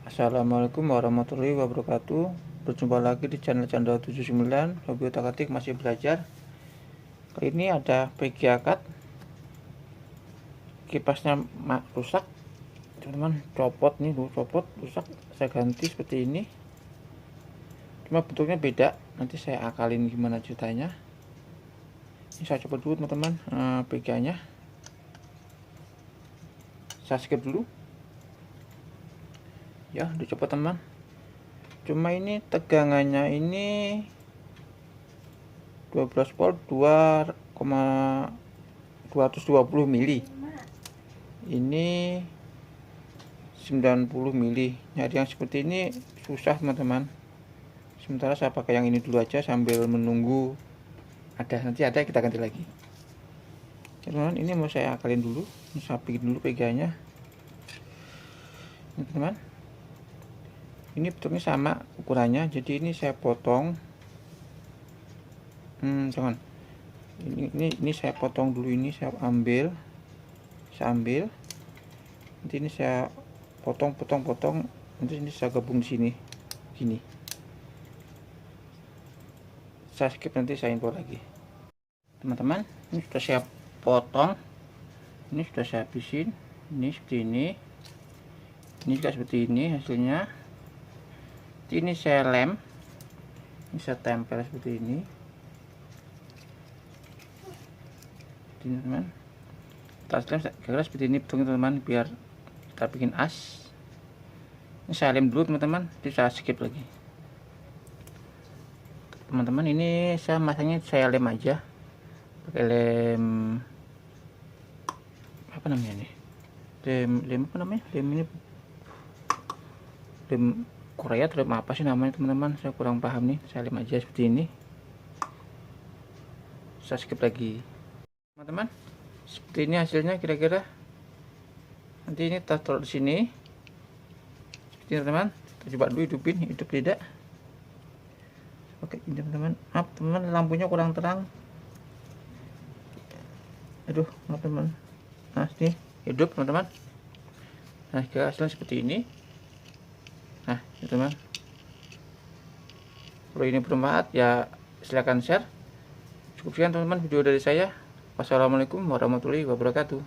Assalamualaikum warahmatullahi wabarakatuh. Berjumpa lagi di channel Chandra 79 Hobi Otak-atik masih belajar. Kali ini ada PG akad. Kipasnya rusak, teman-teman. Copot nih, copot rusak. Saya ganti seperti ini. Cuma bentuknya beda. Nanti saya akalin gimana ceritanya. Ini saya coba dulu teman-teman, PG-nya. Saya skip dulu. Ya, udah coba teman. Cuma ini tegangannya ini 12 volt 2,220 mili. Ini 90 mili. Nyari yang seperti ini susah teman-teman. Sementara saya pakai yang ini dulu aja sambil menunggu nanti ada kita ganti lagi. Teman-teman, ini mau saya akalin dulu. Ini saya bikin dulu pegangannya. Ini teman-teman. Ini bentuknya sama ukurannya, jadi ini saya potong. Jangan. Ini saya potong dulu, ini saya ambil. Nanti ini saya potong. Nanti ini saya gabung di sini, gini. Saya skip, nanti saya info lagi. Teman-teman, ini sudah saya potong. Ini sudah saya habisin. Ini seperti ini. Ini juga seperti ini hasilnya. Ini saya lem, ini saya tempel seperti ini, teman-teman. Tas lem kira-kira seperti ini bentuknya teman-teman, biar kita bikin as. Ini saya lem dulu teman-teman, nanti saya skip lagi. Teman-teman, ini saya masangnya saya lem aja, pakai lem apa namanya nih? Lem apa namanya? Lem ini lem Korea atau apa sih namanya teman-teman, saya kurang paham nih. Saya lem aja seperti ini, saya skip lagi teman-teman. Seperti ini hasilnya kira-kira. Nanti ini kita taruh di sini seperti ini teman-teman. Kita coba dulu hidup tidak. Oke, ini teman-teman. Maaf teman-teman, lampunya kurang terang, aduh maaf teman. Nah ini hidup teman-teman. Nah hasilnya seperti ini. Nah, teman-teman, kalau ini bermanfaat ya silahkan share. Cukup sekian teman-teman video dari saya. Wassalamualaikum warahmatullahi wabarakatuh.